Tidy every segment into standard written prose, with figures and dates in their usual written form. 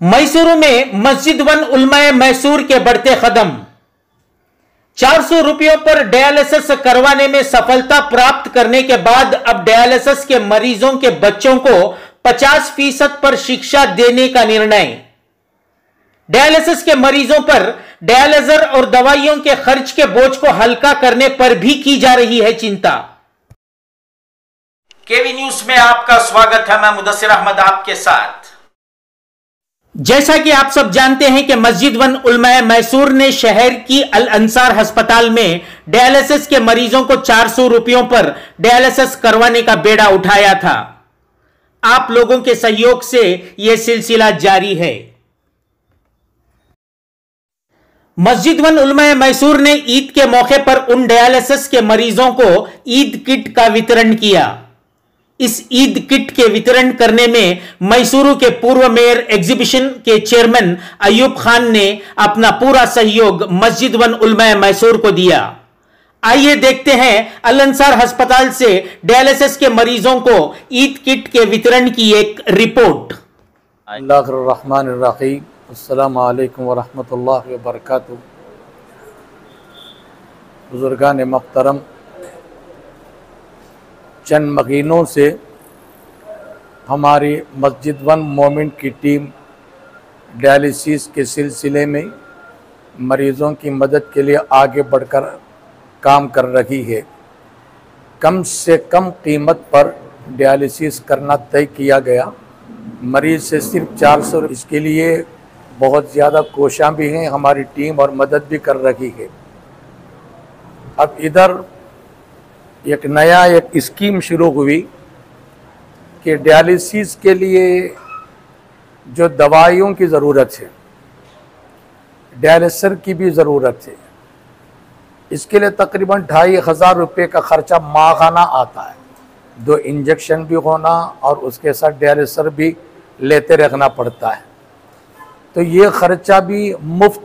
मैसूर में मस्जिद वन उलमाए मैसूर के बढ़ते कदम। 400 रुपयों पर डायलिसिस करवाने में सफलता प्राप्त करने के बाद अब डायलिसिस के मरीजों के बच्चों को 50% पर शिक्षा देने का निर्णय। डायलिसिस के मरीजों पर डायलिजर और दवाइयों के खर्च के बोझ को हल्का करने पर भी की जा रही है चिंता। केवी न्यूज में आपका स्वागत है। मैं मुदस्सिर अहमद आपके साथ। जैसा कि आप सब जानते हैं कि मस्जिद वन उलमाए मैसूर ने शहर की अल अंसार अस्पताल में डायलिसिस के मरीजों को 400 रुपयों पर डायलिसिस करवाने का बेड़ा उठाया था। आप लोगों के सहयोग से यह सिलसिला जारी है। मस्जिद वन उलमाए मैसूर ने ईद के मौके पर उन डायलिसिस के मरीजों को ईद किट का वितरण किया। इस ईद किट के वितरण करने में मैसूरू के पूर्व मेयर एग्जीबिशन के चेयरमैन अयूब खान ने अपना पूरा सहयोग मस्जिद वन उलमाए मैसूर को दिया। आइए देखते हैं अल अंसार अस्पताल से डायलिसिस के मरीजों को ईद किट के वितरण की एक रिपोर्ट। बिस्मिल्लाहिर्रहमानिर्रहीम। अस्सलामु अलैकुम व रहमतुल्लाहि व बरकातुहू। बुजुर्गान मोहतरम, चंद महीनों से हमारी मस्जिद वन मोमेंट की टीम डायलिसिस के सिलसिले में मरीज़ों की मदद के लिए आगे बढ़कर काम कर रही है। कम से कम कीमत पर डायलिसिस करना तय किया गया। मरीज़ से सिर्फ 400। इसके लिए बहुत ज़्यादा कोशिशें भी हैं, हमारी टीम और मदद भी कर रही है। अब इधर एक नया स्कीम शुरू हुई कि डायलिसिस के लिए जो दवाइयों की ज़रूरत है, डायलिसर की भी ज़रूरत है। इसके लिए तकरीबन 2500 रुपये का ख़र्चा माहाना आता है। 2 इंजेक्शन भी होना और उसके साथ डायलिसर भी लेते रखना पड़ता है। तो ये ख़र्चा भी मुफ्त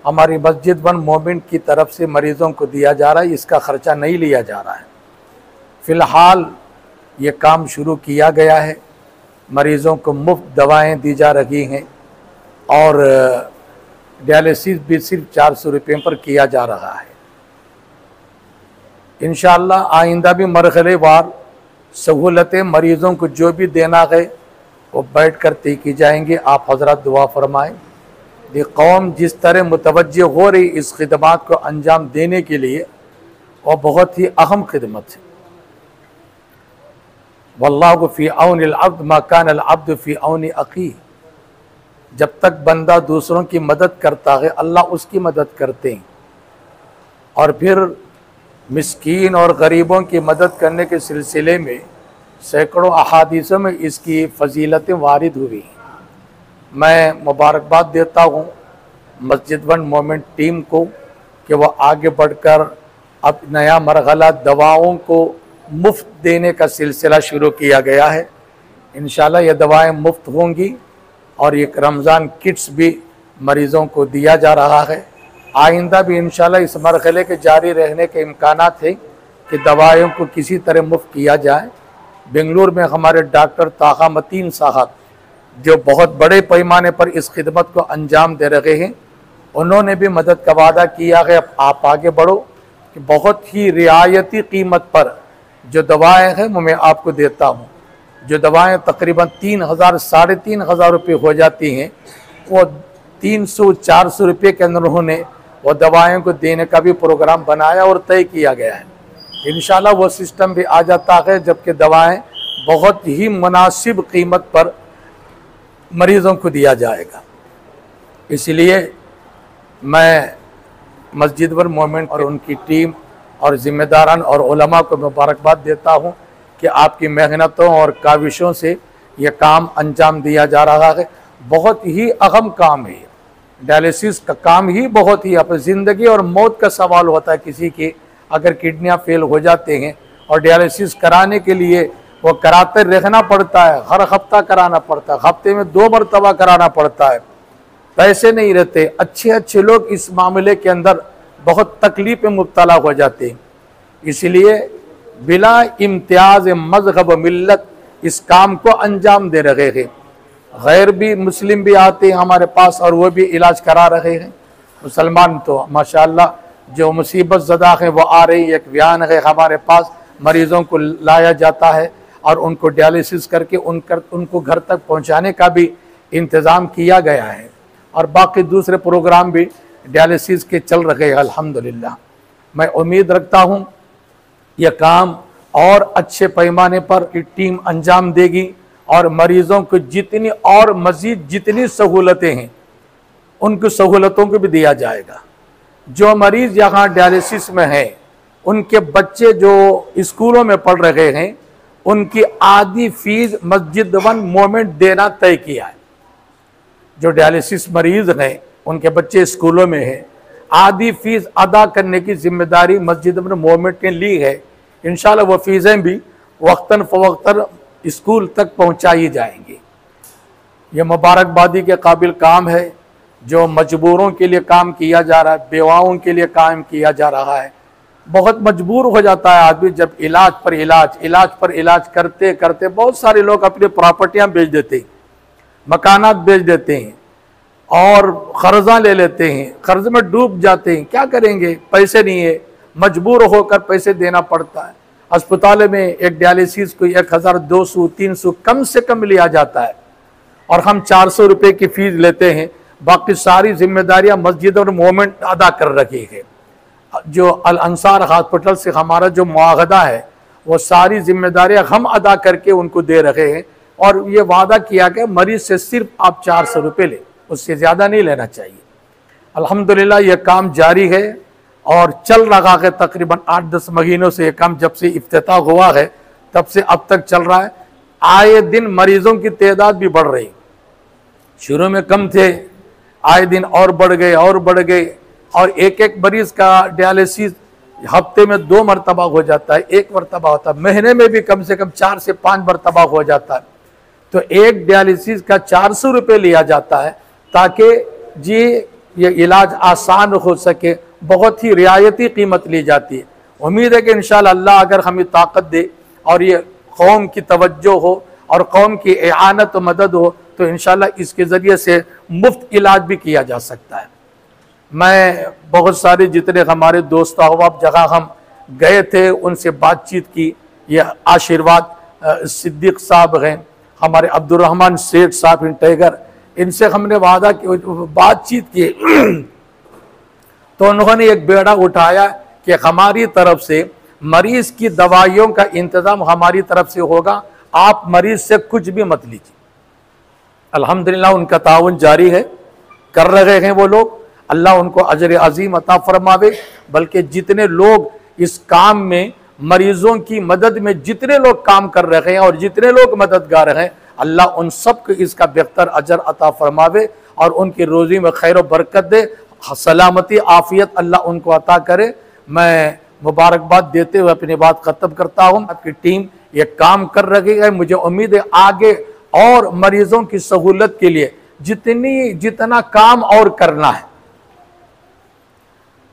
हमारी मस्जिद वन मोमेंट की तरफ से मरीज़ों को दिया जा रहा है। इसका ख़र्चा नहीं लिया जा रहा है। फ़िलहाल ये काम शुरू किया गया है। मरीज़ों को मुफ्त दवाएं दी जा रही हैं और डायलिसिस भी सिर्फ 400 रुपये पर किया जा रहा है। इंशाअल्लाह आइंदा भी मरहलेवार सहूलतें मरीज़ों को जो भी देना है वो बैठ कर तय की जाएंगी। आप हज़रात दुआ फरमाएँ। ये कौम जिस तरह मुतवज्जो हो रही इस खिदमत को अंजाम देने के लिए, और बहुत ही अहम खिदमत है। वल्लाहु फ़ी औनिल अब्द मा कानल अब्दु फ़ी औनि अख़ी। जब तक बंदा दूसरों की मदद करता है, अल्लाह उसकी मदद करते हैं। और फिर मिस्कीन और गरीबों की मदद करने के सिलसिले में सैकड़ों अहादीसों में इसकी फ़जीलतें वारिद हुई हैं। मैं मुबारकबाद देता हूँ मस्जिद वन मोमेंट टीम को कि वह आगे बढ़कर अब नया मरहला दवाओं को मुफ्त देने का सिलसिला शुरू किया गया है। इंशाल्लाह ये दवाएं मुफ्त होंगी और एक रमज़ान किट्स भी मरीज़ों को दिया जा रहा है। आइंदा भी इंशाल्लाह इस मरहले के जारी रहने के इम्कानात हैं कि दवाओं को किसी तरह मुफ्त किया जाए। बेंगलुरु में हमारे डॉक्टर ताहा मतीन साहब जो बहुत बड़े पैमाने पर इस खिदमत को अंजाम दे रहे हैं, उन्होंने भी मदद का वादा किया है। अब आप आगे बढ़ो कि बहुत ही रियायती कीमत पर जो दवाएं हैं वो मैं आपको देता हूँ। जो दवाएं तकरीबन 3000 साढ़े 3000 रुपये हो जाती हैं, वो 300-400 रुपये के अंदर उन्होंने वो दवाओं को देने का भी प्रोग्राम बनाया और तय किया गया है। इंशाल्लाह वो सिस्टम भी आ जाता है, जबकि दवाएँ बहुत ही मुनासिब कीमत पर मरीज़ों को दिया जाएगा। इसलिए मैं मस्जिद वन मोमेंट और उनकी टीम और ज़िम्मेदारान और उलमा को मुबारकबाद देता हूँ कि आपकी मेहनतों और काविशों से ये काम अंजाम दिया जा रहा है। बहुत ही अहम काम है। डायलिसिस का काम ही बहुत ही अपनी ज़िंदगी और मौत का सवाल होता है। किसी की अगर किडनियाँ फेल हो जाते हैं और डायलिसिस कराने के लिए वो कराते रहना पड़ता है, हर हफ्ता कराना पड़ता है, हफ्ते में 2 मरतबा कराना पड़ता है। पैसे नहीं रहते। अच्छे लोग इस मामले के अंदर बहुत तकलीफ में मुब्तला हो जाते हैं। इसलिए बिला इम्तियाज़ मज़हब मिल्लत इस काम को अंजाम दे रहे हैं। गैर भी मुस्लिम भी आते हैं हमारे पास और वो भी इलाज करा रहे हैं। मुसलमान तो माशाअल्लाह जो मुसीबत ज़दा है वो आ रही। एक बयान है हमारे पास, मरीज़ों को लाया जाता है और उनको डायलिसिस करके उनको घर तक पहुंचाने का भी इंतज़ाम किया गया है और बाकी दूसरे प्रोग्राम भी डायलिसिस के चल रहे हैं अल्हम्दुलिल्लाह। मैं उम्मीद रखता हूँ यह काम और अच्छे पैमाने पर टीम अंजाम देगी और मरीज़ों को जितनी और मज़ीद जितनी सहूलतें हैं उनको सहूलतों को भी दिया जाएगा। जो मरीज़ यहाँ डायलिसिस में हैं उनके बच्चे जो स्कूलों में पढ़ रहे हैं उनकी आधी फीस मस्जिद वन मोमेंट देना तय किया है। जो डायलिसिस मरीज़ हैं उनके बच्चे स्कूलों में हैं, आधी फीस अदा करने की जिम्मेदारी मस्जिद वन मोमेंट ने ली है। इंशाल्लाह वो फीसें भी वक्तन फ़वक्तन स्कूल तक पहुँचाई जाएंगी। ये मुबारकबादी के काबिल काम है जो मजबूरों के लिए काम किया जा रहा है, बेवाओं के लिए काम किया जा रहा है। बहुत मजबूर हो जाता है आदमी जब इलाज पर इलाज करते करते बहुत सारे लोग अपनी प्रॉपर्टियां बेच देते हैं, मकानात बेच देते हैं और कर्जा ले लेते हैं, कर्ज में डूब जाते हैं। क्या करेंगे, पैसे नहीं है, मजबूर होकर पैसे देना पड़ता है। अस्पताल में एक डायलिसिस को 1200-300 कम से कम लिया जाता है और हम 400 रुपये की फीस लेते हैं। बाकी सारी जिम्मेदारियां मस्जिद और मोमेंट अदा कर रखी है। जो अल अंसार हॉस्पिटल से हमारा जो मुआहदा है वो सारी जिम्मेदारियां हम अदा करके उनको दे रहे हैं और ये वादा किया गया मरीज से सिर्फ आप 400 रुपये लें, उससे ज़्यादा नहीं लेना चाहिए। अल्हम्दुलिल्लाह ये काम जारी है और चल रहा है। तकरीबन 8-10 महीनों से ये काम जब से इफ्तिताह हुआ है तब से अब तक चल रहा है। आए दिन मरीजों की तादाद भी बढ़ रही, शुरू में कम थे, आए दिन और बढ़ गए और एक मरीज का डायलिसिस हफ्ते में 2 मरतबा हो जाता है, 1 मरतबा होता है, महीने में भी कम से कम 4 से 5 मरतबा हो जाता है। तो एक डायलिसिस का 400 रुपये लिया जाता है ताकि जी ये इलाज आसान हो सके। बहुत ही रियायती कीमत ली जाती है। उम्मीद है कि इंशाअल्लाह अल्लाह अगर हमें ताकत दे और ये कौम की तवज्जो हो और कौम की एआनत व मदद हो तो इंशाअल्लाह इसके ज़रिए से मुफ्त इलाज भी किया जा सकता है। मैं बहुत सारे जितने हमारे दोस्त अहबाब जगह हम गए थे उनसे बातचीत की। ये आशीर्वाद सिद्दीक साहब हैं, हमारे अब्दुर्रहमान सेठ साहब टाइगर, इनसे हमने वादा की, बातचीत की तो उन्होंने एक बेड़ा उठाया कि हमारी तरफ से मरीज की दवाइयों का इंतज़ाम हमारी तरफ से होगा, आप मरीज से कुछ भी मत लीजिए। अल्हम्दुलिल्लाह उनका ताउन जारी है, कर रहे हैं वो लोग, अल्लाह उनको अजर अजीम अता फरमावे। बल्कि जितने लोग इस काम में मरीजों की मदद में जितने लोग काम कर रहे हैं और जितने लोग मददगार हैं, अल्लाह उन सब को इसका बेहतर अजर अता फरमावे और उनकी रोज़ी में खैर व बरकत दे, सलामती आफियत अल्लाह उनको अता करे। मैं मुबारकबाद देते हुए अपनी बात ख़त्म करता हूँ। आपकी टीम ये काम कर रही है, मुझे उम्मीद है आगे और मरीजों की सहूलत के लिए जितना काम और करना है,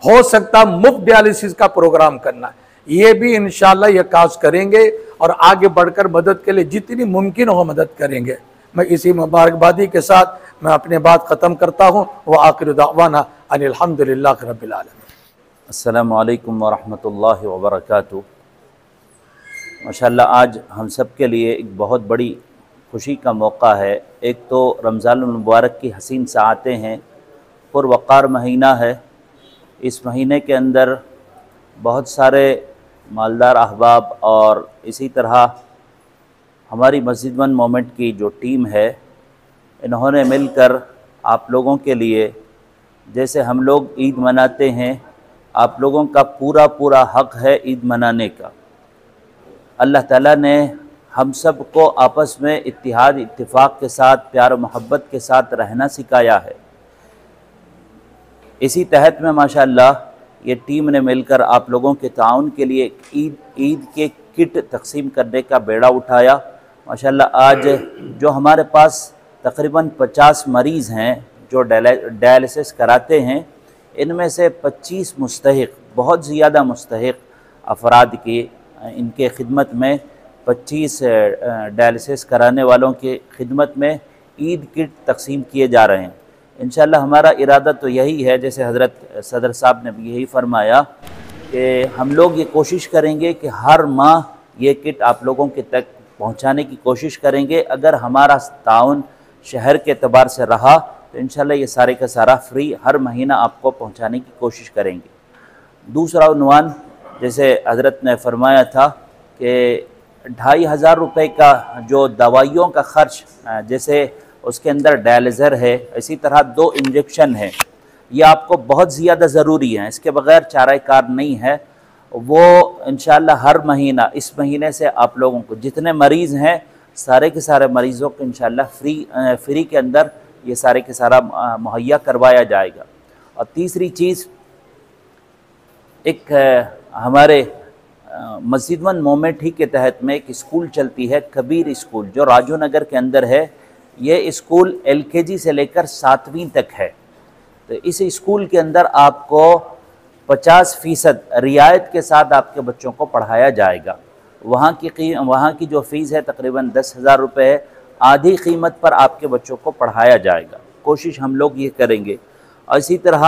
हो सकता मुफ्त डायलिसिस का प्रोग्राम करना है, ये भी इंशाअल्लाह ये काज करेंगे और आगे बढ़कर मदद के लिए जितनी मुमकिन हो मदद करेंगे। मैं इसी मुबारकबादी के साथ मैं अपनी बात ख़त्म करता हूँ। व आखिर दावाना अनिल हम्दुलिल्लाहि रब्बिल आलमीन। अस्सलामु अलैकुम वरहमतुल्लाहि वबरकातुहू। माशाअल्लाह आज हम सब के लिए एक बहुत बड़ी खुशी का मौका है। एक तो रमज़ान मुबारक की हसीन साआतें हैं, पुरवक़ार महीना है। इस महीने के अंदर बहुत सारे मालदार अहबाब और इसी तरह हमारी मस्जिद वन मोमेंट की जो टीम है, इन्होंने मिलकर आप लोगों के लिए, जैसे हम लोग ईद मनाते हैं, आप लोगों का पूरा हक़ है ईद मनाने का। अल्लाह ताला ने हम सब को आपस में इत्तिहाद इत्तिफ़ाक़ के साथ, प्यार और मोहब्बत के साथ रहना सिखाया है। इसी तहत में माशाअल्लाह ये टीम ने मिलकर आप लोगों के ताउन के लिए ईद के किट तकसीम करने का बेड़ा उठाया। माशाअल्लाह आज जो हमारे पास तकरीबन 50 मरीज़ हैं जो डायलिसिस कराते हैं, इनमें से 25 मुस्तहिक, बहुत ज़्यादा मुस्तहिक अफराद की इनके खिदमत में 25 डायलिसिस कराने वालों की खिदमत में ईद किट तकसीम किए जा रहे हैं। इंशाअल्लाह हमारा इरादा तो यही है, जैसे हज़रत सदर साहब ने भी यही फरमाया कि हम लोग ये कोशिश करेंगे कि हर माह ये किट आप लोगों के तक पहुंचाने की कोशिश करेंगे। अगर हमारा ताउन शहर के एतबार से रहा तो इंशाअल्लाह ये सारे का सारा फ्री हर महीना आपको पहुंचाने की कोशिश करेंगे। दूसरा उन्वान, जैसे हज़रत ने फरमाया था कि 2500 रुपये का जो दवाइयों का ख़र्च, जैसे उसके अंदर डायलिज़र है, इसी तरह 2 इंजेक्शन है, ये आपको बहुत ज़्यादा ज़रूरी है, इसके बग़ैर चाराकार नहीं है। वो इंशाअल्लाह हर महीना, इस महीने से आप लोगों को जितने मरीज़ हैं सारे के सारे मरीज़ों को इंशाअल्लाह फ्री के अंदर ये सारे के सारा मुहैया करवाया जाएगा। और तीसरी चीज़, एक हमारे मस्जिद वन मोमेंट ही के तहत में एक स्कूल चलती है, कबीर स्कूल, जो राजू नगर के अंदर है। ये स्कूल LKG से लेकर 7वीं तक है। तो इस स्कूल के अंदर आपको 50% रियायत के साथ आपके बच्चों को पढ़ाया जाएगा। वहाँ की जो फ़ीस है तकरीबन 10,000 रुपये है, आधी कीमत पर आपके बच्चों को पढ़ाया जाएगा। कोशिश हम लोग ये करेंगे। और इसी तरह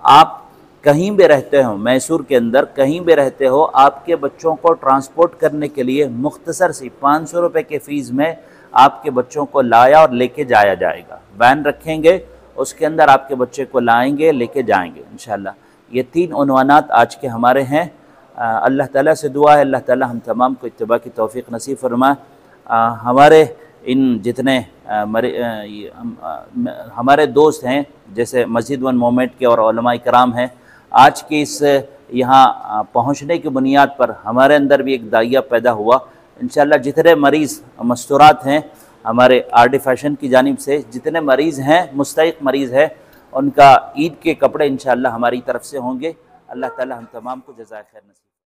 आप कहीं भी रहते हो, मैसूर के अंदर कहीं भी रहते हो, आपके बच्चों को ट्रांसपोर्ट करने के लिए मुख्तसर सी 500 रुपये के फ़ीस में आपके बच्चों को लाया और लेके जाया जाएगा। वैन रखेंगे, उसके अंदर आपके बच्चे को लाएंगे, लेके जाएंगे इंशाअल्लाह। ये 3 उन्वानात आज के हमारे हैं। अल्लाह ताला से दुआ है अल्लाह ताला हम तमाम को इत्तिबा की तौफ़ीक नसीब फरमाए। हमारे इन जितने हमारे दोस्त हैं, जैसे मस्जिद वन मोमेंट के और उलमा इकराम हैं, आज के इस यहाँ पहुँचने की बुनियाद पर हमारे अंदर भी एक दाइया पैदा हुआ। इंशाअल्लाह जितने मरीज़ मस्तूरात हैं हमारे RD फैशन की जानिब से, जितने मरीज़ हैं, मुस्तहिक़ मरीज़ हैं, उनका ईद के कपड़े इंशाअल्लाह हमारी तरफ से होंगे। अल्लाह ताला हम तमाम को जज़ाए खैर नसीब।